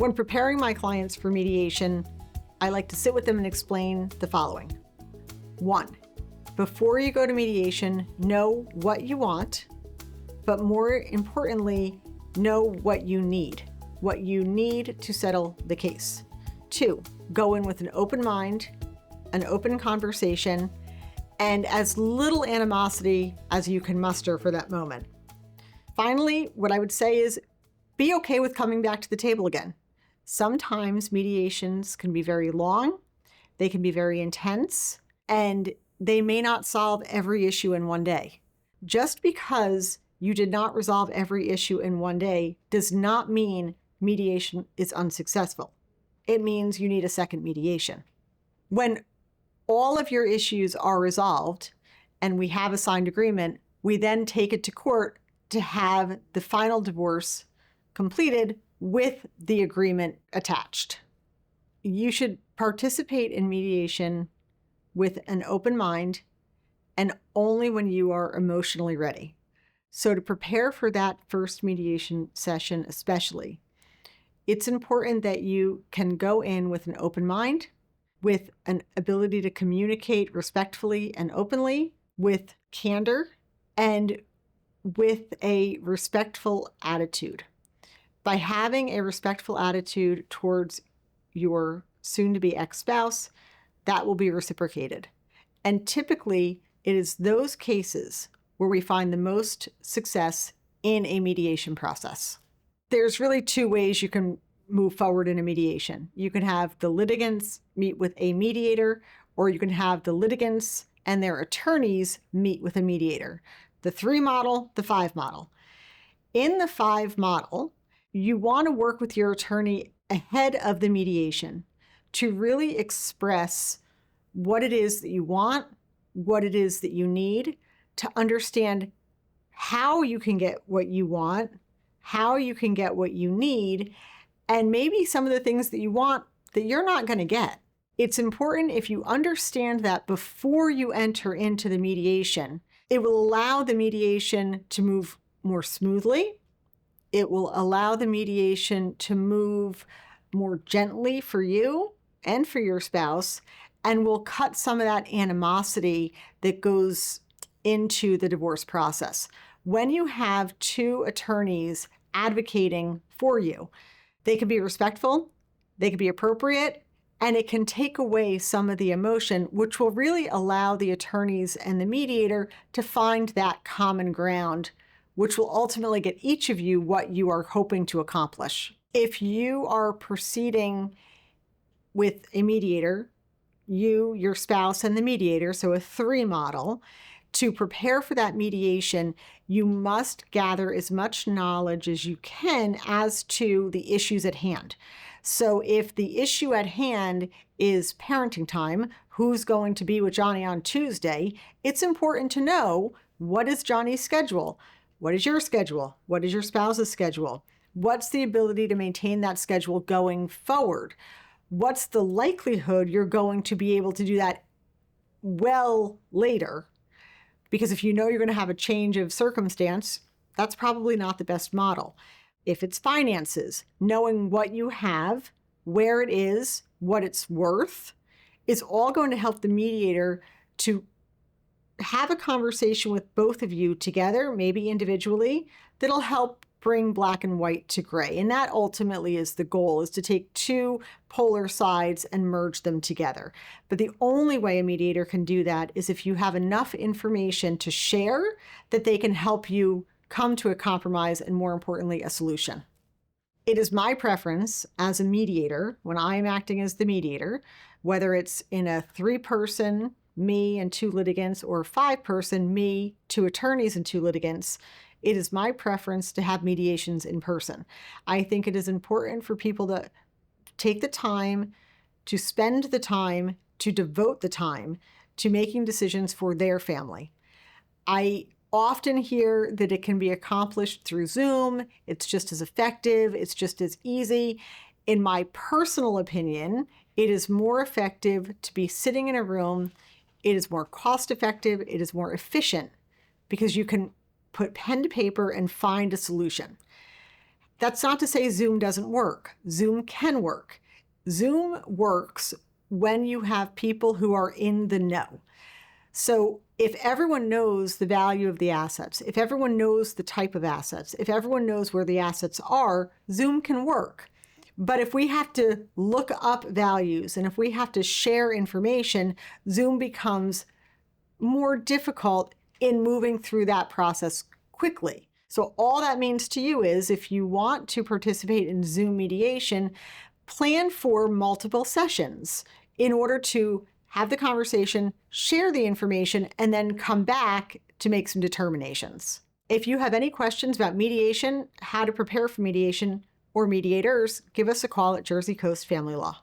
When preparing my clients for mediation, I like to sit with them and explain the following. 1, before you go to mediation, know what you want, but more importantly, know what you need to settle the case. 2, go in with an open mind, an open conversation, and as little animosity as you can muster for that moment. Finally, what I would say is be okay with coming back to the table again. Sometimes mediations can be very long, they can be very intense, and they may not solve every issue in one day. Just because you did not resolve every issue in one day does not mean mediation is unsuccessful. It means you need a second mediation. When all of your issues are resolved and we have a signed agreement, we then take it to court to have the final divorce completed with the agreement attached. You should participate in mediation with an open mind and only when you are emotionally ready. So to prepare for that first mediation session especially, it's important that you can go in with an open mind, with an ability to communicate respectfully and openly, with candor, and with a respectful attitude. By having a respectful attitude towards your soon-to-be ex-spouse, that will be reciprocated. And typically, it is those cases where we find the most success in a mediation process. There's really 2 ways you can move forward in a mediation. You can have the litigants meet with a mediator, or you can have the litigants and their attorneys meet with a mediator. The 3 model, the 5 model. In the 5 model, you want to work with your attorney ahead of the mediation to really express what it is that you want, what it is that you need, to understand how you can get what you want, how you can get what you need, and maybe some of the things that you want that you're not going to get. It's important if you understand that before you enter into the mediation, it will allow the mediation to move more smoothly. It will allow the mediation to move more gently for you and for your spouse, and will cut some of that animosity that goes into the divorce process. When you have 2 attorneys advocating for you, they can be respectful, they can be appropriate, and it can take away some of the emotion, which will really allow the attorneys and the mediator to find that common ground, which will ultimately get each of you what you are hoping to accomplish. If you are proceeding with a mediator, you, your spouse, and the mediator, so a 3 model, to prepare for that mediation, you must gather as much knowledge as you can as to the issues at hand. So if the issue at hand is parenting time, who's going to be with Johnny on Tuesday, it's important to know, what is Johnny's schedule? What is your schedule? What is your spouse's schedule? What's the ability to maintain that schedule going forward? What's the likelihood you're going to be able to do that well later? Because if you know you're going to have a change of circumstance, that's probably not the best model. If it's finances, knowing what you have, where it is, what it's worth, is all going to help the mediator to have a conversation with both of you together, maybe individually, that'll help bring black and white to gray. And that ultimately is the goal, is to take 2 polar sides and merge them together. But the only way a mediator can do that is if you have enough information to share that they can help you come to a compromise and, more importantly, a solution. It is my preference as a mediator, when I am acting as the mediator, whether it's in a 3-person, me and 2 litigants, or 5-person, me, 2 attorneys and 2 litigants, it is my preference to have mediations in person. I think it is important for people to take the time, to spend the time, to devote the time to making decisions for their family. I often hear that it can be accomplished through Zoom. It's just as effective. It's just as easy. In my personal opinion, it is more effective to be sitting in a room. It is more cost effective. It is more efficient because you can put pen to paper and find a solution. That's not to say Zoom doesn't work. Zoom can work. Zoom works when you have people who are in the know. So if everyone knows the value of the assets, if everyone knows the type of assets, if everyone knows where the assets are, Zoom can work. But if we have to look up values and if we have to share information, Zoom becomes more difficult in moving through that process quickly. So all that means to you is if you want to participate in Zoom mediation, plan for multiple sessions in order to have the conversation, share the information, and then come back to make some determinations. If you have any questions about mediation, how to prepare for mediation, or mediators, give us a call at Jersey Coast Family Law.